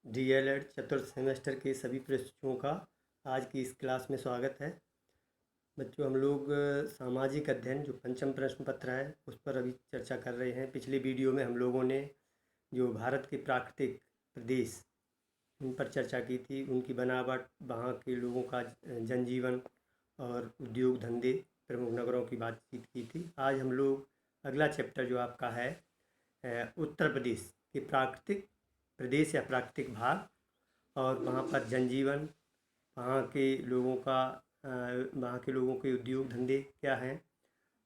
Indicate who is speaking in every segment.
Speaker 1: DElEd चतुर्थ semester के सभी प्रशिक्षुओं का आज की इस क्लास में स्वागत है। बच्चों, हम लोग सामाजिक अध्ययन जो पंचम प्रश्न पत्र है उस पर अभी चर्चा कर रहे हैं। पिछले वीडियो में हम लोगों ने जो भारत के प्राकृतिक प्रदेश उन पर चर्चा की थी, उनकी बनावट, वहाँ के लोगों का जनजीवन और उद्योग धंधे, प्रमुख नगरों की बातचीत की थी। आज हम लोग अगला चैप्टर जो आपका है उत्तर प्रदेश के प्राकृतिक प्रदेश या प्राकृतिक भाग और वहाँ पर जनजीवन, वहाँ के लोगों का वहाँ के लोगों के उद्योग धंधे क्या हैं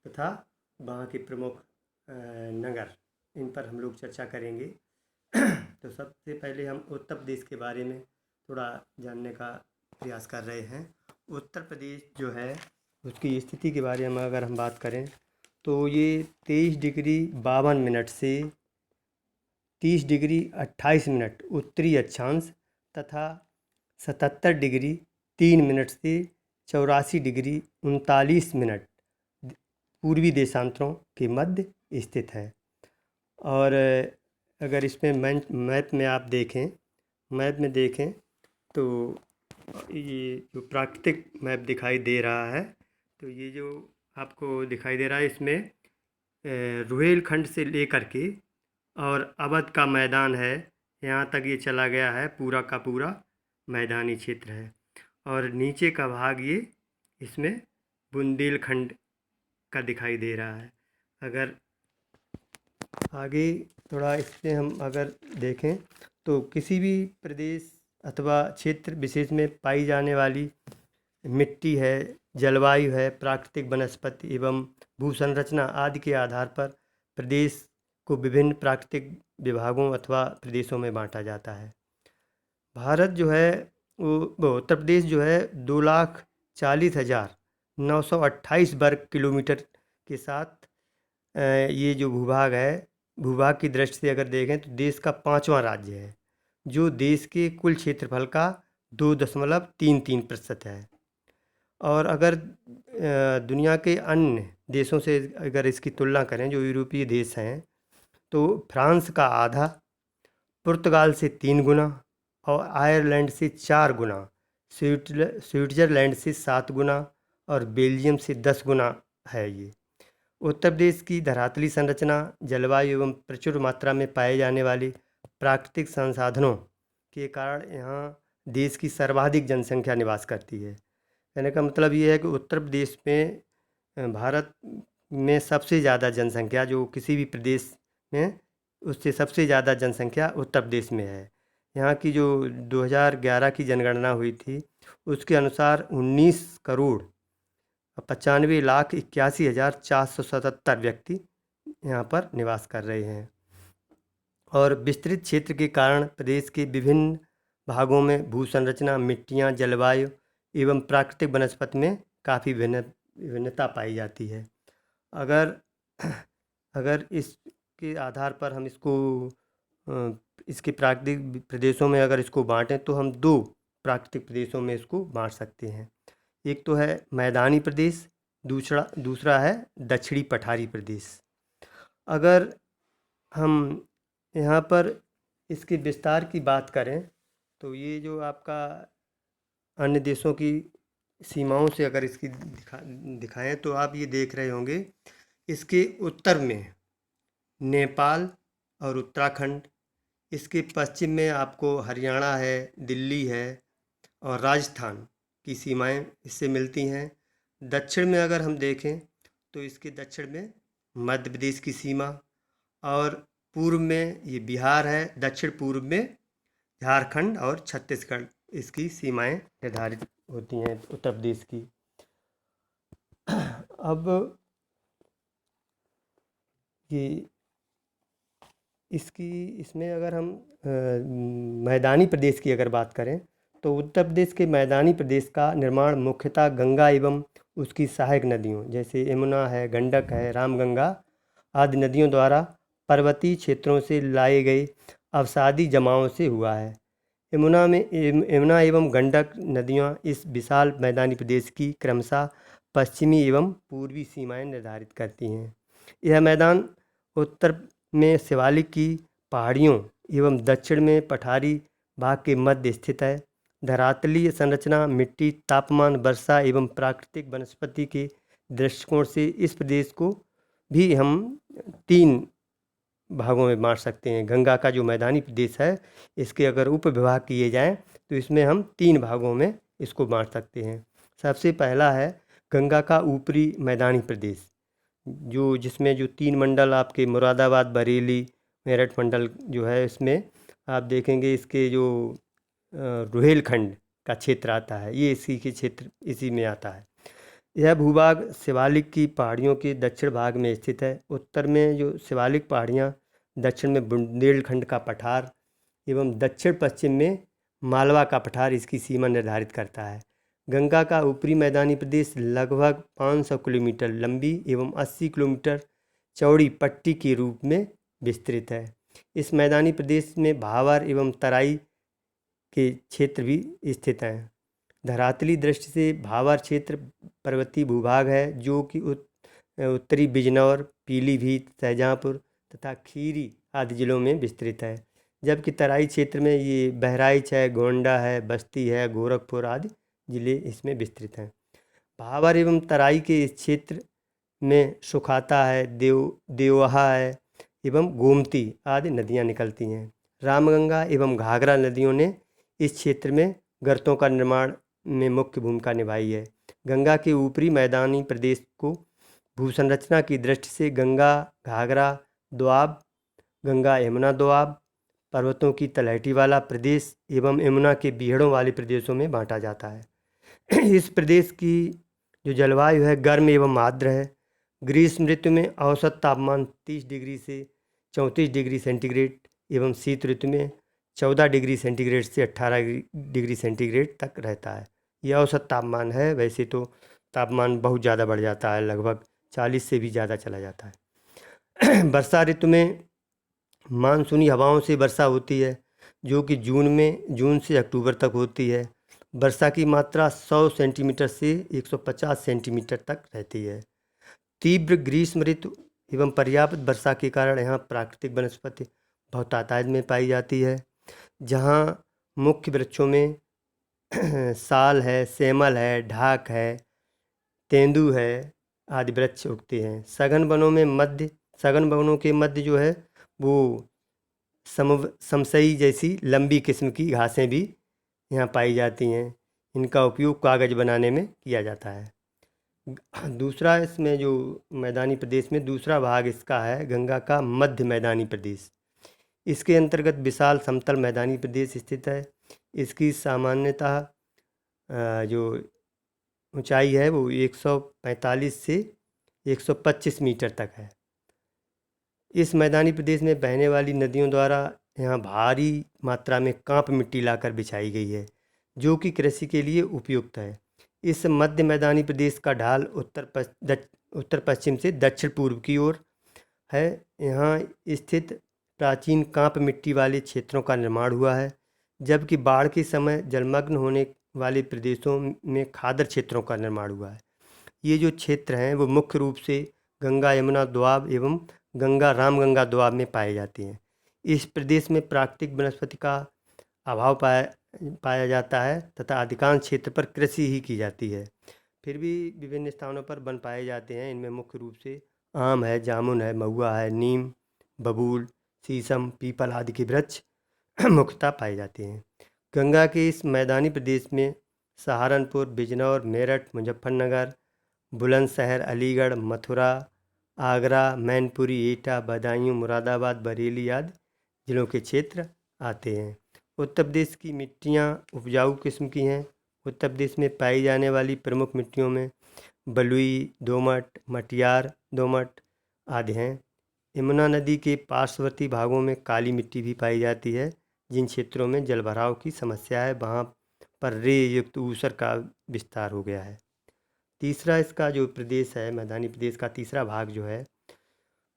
Speaker 1: तथा वहाँ के प्रमुख नगर, इन पर हम लोग चर्चा करेंगे। तो सबसे पहले हम उत्तर प्रदेश के बारे में थोड़ा जानने का प्रयास कर रहे हैं। उत्तर प्रदेश जो है उसकी स्थिति के बारे में अगर हम बात करें तो ये 23 डिग्री 52 मिनट से 30 डिग्री 28 मिनट उत्तरी अक्षांश तथा 77 डिग्री 3 मिनट से 84 डिग्री 39 मिनट पूर्वी देशांतरों के मध्य स्थित है। और अगर इसमें मैप में आप देखें तो ये जो प्राकृतिक मैप दिखाई दे रहा है, तो ये जो आपको दिखाई दे रहा है इसमें रुहेलखंड से लेकर के और अवध का मैदान है, यहाँ तक ये चला गया है, पूरा का पूरा मैदानी क्षेत्र है। और नीचे का भाग ये इसमें बुंदेलखंड का दिखाई दे रहा है। अगर आगे थोड़ा इससे हम अगर देखें तो किसी भी प्रदेश अथवा क्षेत्र विशेष में पाई जाने वाली मिट्टी है, जलवायु है, प्राकृतिक वनस्पति एवं भू संरचना आदि के आधार पर प्रदेश को विभिन्न प्राकृतिक विभागों अथवा प्रदेशों में बांटा जाता है। भारत जो है वो उत्तर प्रदेश जो है 2,40,928 वर्ग किलोमीटर के साथ ये जो भूभाग है, भूभाग की दृष्टि से अगर देखें तो देश का 5वां राज्य है, जो देश के कुल क्षेत्रफल का 2.33% है। और अगर दुनिया के अन्य देशों से अगर इसकी तुलना करें, जो यूरोपीय देश हैं, तो फ्रांस का आधा, पुर्तगाल से 3 गुना और आयरलैंड से 4 गुना, स्विट्ज़रलैंड से 7 गुना और बेल्जियम से 10 गुना है ये। उत्तर प्रदेश की धरातली संरचना, जलवायु एवं प्रचुर मात्रा में पाए जाने वाले प्राकृतिक संसाधनों के कारण यहाँ देश की सर्वाधिक जनसंख्या निवास करती है। कहने का मतलब ये है कि उत्तर प्रदेश में भारत में सबसे ज़्यादा जनसंख्या जो किसी भी प्रदेश में, उससे सबसे ज़्यादा जनसंख्या उत्तर प्रदेश में है। यहाँ की जो 2011 की जनगणना हुई थी उसके अनुसार 19,95,81,477 व्यक्ति यहाँ पर निवास कर रहे हैं। और विस्तृत क्षेत्र के कारण प्रदेश के विभिन्न भागों में भू संरचना, मिट्टियाँ, जलवायु एवं प्राकृतिक वनस्पति में काफ़ी विभिन्नता पाई जाती है। अगर इसके आधार पर हम इसके प्राकृतिक प्रदेशों में अगर इसको बांटें तो हम 2 प्राकृतिक प्रदेशों में इसको बांट सकते हैं। एक तो है मैदानी प्रदेश, दूसरा है दक्षिणी पठारी प्रदेश। अगर हम यहाँ पर इसके विस्तार की बात करें तो ये जो आपका अन्य देशों की सीमाओं से अगर इसकी दिखाएं तो आप ये देख रहे होंगे, इसके उत्तर में नेपाल और उत्तराखंड, इसके पश्चिम में आपको हरियाणा है, दिल्ली है और राजस्थान की सीमाएं इससे मिलती हैं। दक्षिण में अगर हम देखें तो इसके दक्षिण में मध्य प्रदेश की सीमा और पूर्व में ये बिहार है, दक्षिण पूर्व में झारखंड और छत्तीसगढ़ इसकी सीमाएं निर्धारित होती हैं उत्तर प्रदेश की। अब ये इसमें अगर हम मैदानी प्रदेश की अगर बात करें तो उत्तर प्रदेश के मैदानी प्रदेश का निर्माण मुख्यतः गंगा एवं उसकी सहायक नदियों जैसे यमुना है, गंडक है, रामगंगा आदि नदियों द्वारा पर्वतीय क्षेत्रों से लाए गए अवसादी जमावों से हुआ है। यमुना एवं गंडक नदियाँ इस विशाल मैदानी प्रदेश की क्रमशः पश्चिमी एवं पूर्वी सीमाएं निर्धारित करती हैं। यह मैदान उत्तर में शिवालिक की पहाड़ियों एवं दक्षिण में पठारी भाग के मध्य स्थित है। धरातलीय संरचना, मिट्टी, तापमान, वर्षा एवं प्राकृतिक वनस्पति के दृष्टिकोण से इस प्रदेश को भी हम 3 भागों में बांट सकते हैं। गंगा का जो मैदानी प्रदेश है, इसके अगर उप विभाग किए जाएं तो इसमें हम 3 भागों में इसको बांट सकते हैं। सबसे पहला है गंगा का ऊपरी मैदानी प्रदेश, जिसमें जो 3 मंडल आपके मुरादाबाद, बरेली, मेरठ मंडल जो है, इसमें आप देखेंगे इसके जो रुहेलखंड का क्षेत्र आता है, ये इसी में आता है। यह भूभाग शिवालिक की पहाड़ियों के दक्षिण भाग में स्थित है। उत्तर में जो शिवालिक पहाड़ियाँ, दक्षिण में बुंदेलखंड का पठार एवं दक्षिण पश्चिम में मालवा का पठार इसकी सीमा निर्धारित करता है। गंगा का ऊपरी मैदानी प्रदेश लगभग 500 किलोमीटर लंबी एवं 80 किलोमीटर चौड़ी पट्टी के रूप में विस्तृत है। इस मैदानी प्रदेश में भावर एवं तराई के क्षेत्र भी स्थित हैं। धरातली दृष्टि से भावर क्षेत्र पर्वतीय भूभाग है, जो कि उत्तरी बिजनौर, पीलीभीत, शाहजहाँपुर तथा खीरी आदि जिलों में विस्तृत है। जबकि तराई क्षेत्र में ये बहराइच है, गोंडा है, बस्ती है, गोरखपुर आदि जिले इसमें विस्तृत हैं। भावर एवं तराई के इस क्षेत्र में सुखाता है, देवहा है एवं गोमती आदि नदियाँ निकलती हैं। रामगंगा एवं घाघरा नदियों ने इस क्षेत्र में गर्तों का निर्माण में मुख्य भूमिका निभाई है। गंगा के ऊपरी मैदानी प्रदेश को भूसंरचना की दृष्टि से गंगा घाघरा दोआब, गंगा यमुना दोआब, पर्वतों की तलहटी वाला प्रदेश एवं यमुना के बीहड़ों वाले प्रदेशों में बांटा जाता है। इस प्रदेश की जो जलवायु है गर्म एवं आर्द्र है। ग्रीष्म ऋतु में औसत तापमान 30 डिग्री से 34 डिग्री सेंटीग्रेड एवं शीत ऋतु में 14 डिग्री सेंटीग्रेड से 18 डिग्री सेंटीग्रेड तक रहता है। यह औसत तापमान है। वैसे तो तापमान बहुत ज़्यादा बढ़ जाता है, लगभग 40 से भी ज़्यादा चला जाता है। वर्षा ऋतु में मानसूनी हवाओं से वर्षा होती है, जो कि जून से अक्टूबर तक होती है। वर्षा की मात्रा 100 सेंटीमीटर से 150 सेंटीमीटर तक रहती है। तीव्र ग्रीष्म ऋतु एवं पर्याप्त वर्षा के कारण यहाँ प्राकृतिक वनस्पति बहुत तादाद में पाई जाती है, जहाँ मुख्य वृक्षों में साल है, सेमल है, ढाक है, तेंदू है आदि वृक्ष उगते हैं। सघन वनों के मध्य जो है वो समसई जैसी लंबी किस्म की घासें भी यहाँ पाई जाती हैं। इनका उपयोग कागज़ बनाने में किया जाता है। दूसरा इसमें जो मैदानी प्रदेश में दूसरा भाग इसका है गंगा का मध्य मैदानी प्रदेश। इसके अंतर्गत विशाल समतल मैदानी प्रदेश स्थित है। इसकी सामान्यतः जो ऊंचाई है वो 145 से 125 मीटर तक है। इस मैदानी प्रदेश में बहने वाली नदियों द्वारा यहाँ भारी मात्रा में कांप मिट्टी लाकर बिछाई गई है, जो कि कृषि के लिए उपयुक्त है। इस मध्य मैदानी प्रदेश का ढाल उत्तर पश्चिम से दक्षिण पूर्व की ओर है। यहाँ स्थित प्राचीन कांप मिट्टी वाले क्षेत्रों का निर्माण हुआ है, जबकि बाढ़ के समय जलमग्न होने वाले प्रदेशों में खादर क्षेत्रों का निर्माण हुआ है। ये जो क्षेत्र हैं वो मुख्य रूप से गंगा यमुना दोआब एवं रामगंगा दोआब में पाए जाते हैं। इस प्रदेश में प्राकृतिक वनस्पति का अभाव पाया जाता है तथा अधिकांश क्षेत्र पर कृषि ही की जाती है। फिर भी विभिन्न स्थानों पर वन पाए जाते हैं। इनमें मुख्य रूप से आम है, जामुन है, महुआ है, नीम, बबूल, शीशम, पीपल आदि के वृक्ष मुख्यतः पाए जाते हैं। गंगा के इस मैदानी प्रदेश में सहारनपुर, बिजनौर, मेरठ, मुजफ्फरनगर, बुलंदशहर, अलीगढ़, मथुरा, आगरा, मैनपुरी, एटा, बदायूं, मुरादाबाद, बरेली आदि जिलों के क्षेत्र आते हैं। उत्तर प्रदेश की मिट्टियाँ उपजाऊ किस्म की हैं। उत्तर प्रदेश में पाई जाने वाली प्रमुख मिट्टियों में बलुई, दोमट, मटियार दोमट आदि हैं। यमुना नदी के पार्श्ववर्ती भागों में काली मिट्टी भी पाई जाती है। जिन क्षेत्रों में जलभराव की समस्या है वहाँ पर रेत युक्त ऊसर का विस्तार हो गया है। तीसरा इसका जो प्रदेश है, मैदानी प्रदेश का तीसरा भाग जो है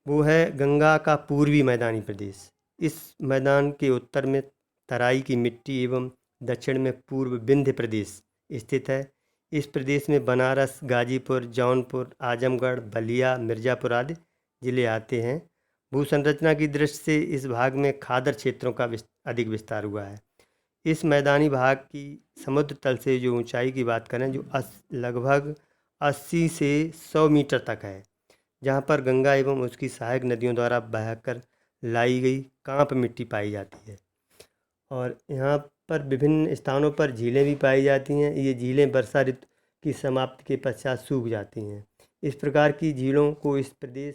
Speaker 1: वो है गंगा का पूर्वी मैदानी प्रदेश। इस मैदान के उत्तर में तराई की मिट्टी एवं दक्षिण में पूर्व विंध्य प्रदेश स्थित है। इस प्रदेश में बनारस, गाजीपुर, जौनपुर, आजमगढ़, बलिया, मिर्ज़ापुर आदि जिले आते हैं। भूसंरचना की दृष्टि से इस भाग में खादर क्षेत्रों का अधिक विस्तार हुआ है। इस मैदानी भाग की समुद्र तल से जो ऊंचाई की बात करें जो लगभग 80 से 100 मीटर तक है, जहां पर गंगा एवं उसकी सहायक नदियों द्वारा बहकर लाई गई कांप मिट्टी पाई जाती है। और यहाँ पर विभिन्न स्थानों पर झीलें भी पाई जाती हैं। ये झीलें वर्षा ऋतु की समाप्ति के पश्चात सूख जाती हैं। इस प्रकार की झीलों को इस प्रदेश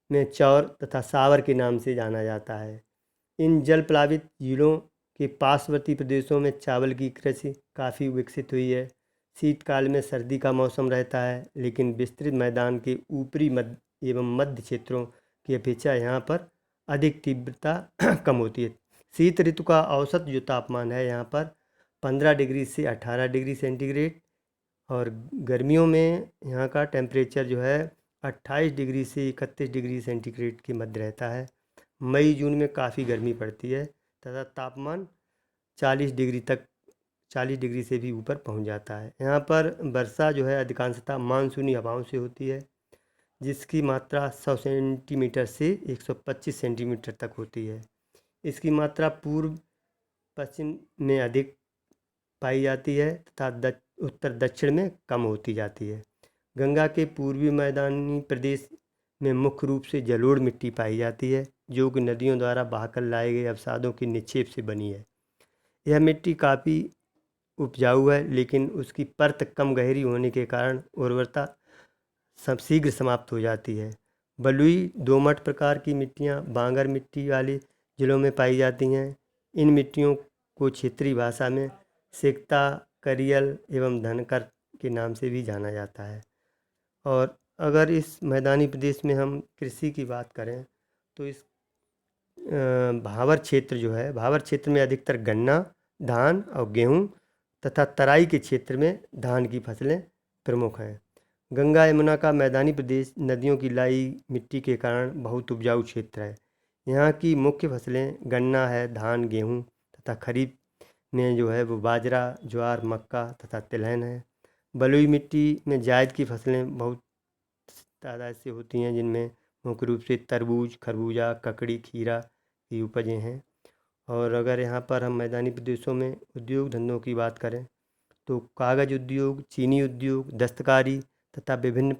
Speaker 1: में चौर तथा सावर के नाम से जाना जाता है। इन जल प्लावित झीलों के पार्श्ववर्ती प्रदेशों में चावल की कृषि काफ़ी विकसित हुई है। शीतकाल में सर्दी का मौसम रहता है, लेकिन विस्तृत मैदान के ऊपरी मध्य एवं मध्य क्षेत्रों की अपेक्षा यहाँ पर अधिक तीव्रता कम होती है। शीत ऋतु का औसत जो तापमान है यहाँ पर 15 डिग्री से 18 डिग्री सेंटीग्रेड, और गर्मियों में यहाँ का टेम्परेचर जो है 28 डिग्री से 31 डिग्री सेंटीग्रेड के मध्य रहता है। मई जून में काफ़ी गर्मी पड़ती है तथा तापमान 40 डिग्री से भी ऊपर पहुँच जाता है। यहाँ पर वर्षा जो है अधिकांशतः मानसूनी हवाओं से होती है, जिसकी मात्रा 100 सेंटीमीटर से 125 सेंटीमीटर तक होती है। इसकी मात्रा पूर्व पश्चिम में अधिक पाई जाती है तथा उत्तर दक्षिण में कम होती जाती है। गंगा के पूर्वी मैदानी प्रदेश में मुख्य रूप से जलोढ़ मिट्टी पाई जाती है, जो कि नदियों द्वारा बहाकर लाए गए अवसादों के निक्षेप से बनी है। यह मिट्टी काफ़ी उपजाऊ है, लेकिन उसकी परत कम गहरी होने के कारण उर्वरता शीघ्र समाप्त हो जाती है। बलुई दोमट प्रकार की मिट्टियाँ बांगर मिट्टी वाले जिलों में पाई जाती हैं। इन मिट्टियों को क्षेत्रीय भाषा में सिकता, करियल एवं धनकर के नाम से भी जाना जाता है। और अगर इस मैदानी प्रदेश में हम कृषि की बात करें तो इस भावर क्षेत्र जो है, भावर क्षेत्र में अधिकतर गन्ना, धान और गेहूँ तथा तराई के क्षेत्र में धान की फसलें प्रमुख हैं। गंगा यमुना का मैदानी प्रदेश नदियों की लाई मिट्टी के कारण बहुत उपजाऊ क्षेत्र है। यहाँ की मुख्य फसलें गन्ना है, धान, गेहूँ तथा खरीफ में जो है वो बाजरा, ज्वार, मक्का तथा तिलहन है। बलुई मिट्टी में जायद की फसलें बहुत तादाद से होती हैं, जिनमें मुख्य रूप से तरबूज, खरबूजा, ककड़ी, खीरा की उपजें हैं। और अगर यहाँ पर हम मैदानी प्रदेशों में उद्योग धंधों की बात करें तो कागज़ उद्योग, चीनी उद्योग, दस्तकारी तथा विभिन्न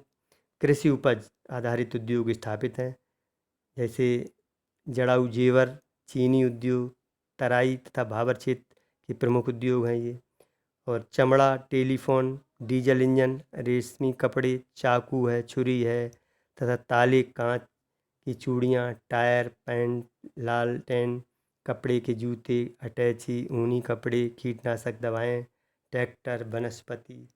Speaker 1: कृषि उपज आधारित उद्योग स्थापित हैं, जैसे जड़ाऊ जेवर, चीनी उद्योग, तराई तथा भावर क्षेत्र के प्रमुख उद्योग हैं ये। और चमड़ा, टेलीफोन, डीजल इंजन, रेशमी कपड़े, चाकू है, छुरी है तथा ताले, कांच की चूड़ियाँ, टायर, पैंट, लालटेन, कपड़े के जूते, अटैची, ऊनी कपड़े, कीटनाशक दवाएं, ट्रैक्टर, वनस्पति,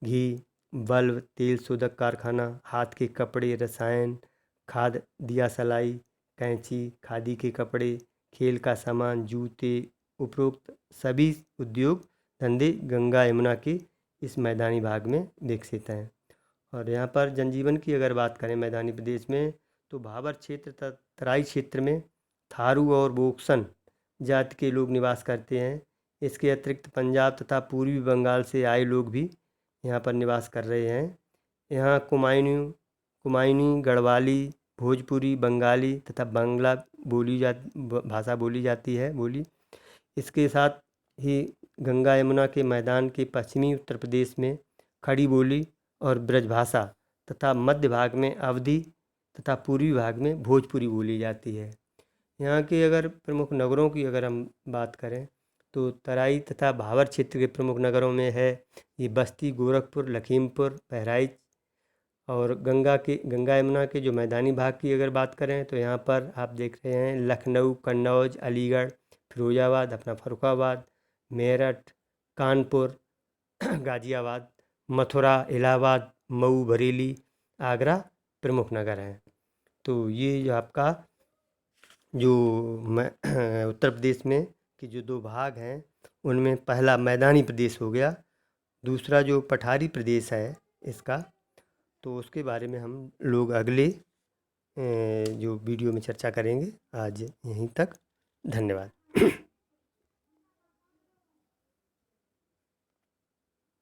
Speaker 1: घी, बल्ब, तेल शोधक कारखाना, हाथ के कपड़े, रसायन, खाद, दिया सलाई, कैंची, खादी के कपड़े, खेल का सामान, जूते, उपरोक्त सभी उद्योग धंधे गंगा यमुना के इस मैदानी भाग में विकसित हैं। और यहाँ पर जनजीवन की अगर बात करें मैदानी प्रदेश में तो भावर क्षेत्र तथा तराई क्षेत्र में थारू और बोक्सन जाति के लोग निवास करते हैं। इसके अतिरिक्त पंजाब तथा पूर्वी बंगाल से आए लोग भी यहाँ पर निवास कर रहे हैं। यहाँ कुमायूनी, गढ़वाली, भोजपुरी, बंगाली तथा बांग्ला भाषा बोली जाती है। इसके साथ ही गंगा यमुना के मैदान के पश्चिमी उत्तर प्रदेश में खड़ी बोली और ब्रजभाषा तथा मध्य भाग में अवधी तथा पूर्वी भाग में भोजपुरी बोली जाती है। यहाँ के अगर प्रमुख नगरों की अगर हम बात करें तो तराई तथा भावर क्षेत्र के प्रमुख नगरों में है ये बस्ती, गोरखपुर, लखीमपुर, बहराइच। और गंगा यमुना के जो मैदानी भाग की अगर बात करें तो यहाँ पर आप देख रहे हैं लखनऊ, कन्नौज, अलीगढ़, फिरोजाबाद, अपना फर्रुखाबाद, मेरठ, कानपुर, गाज़ियाबाद, मथुरा, इलाहाबाद, मऊ, बरेली, आगरा प्रमुख नगर हैं। तो ये जो आपका जो उत्तर प्रदेश में कि जो 2 भाग हैं उनमें पहला मैदानी प्रदेश हो गया, दूसरा जो पठारी प्रदेश है इसका, तो उसके बारे में हम लोग अगले जो वीडियो में चर्चा करेंगे। आज यहीं तक, धन्यवाद।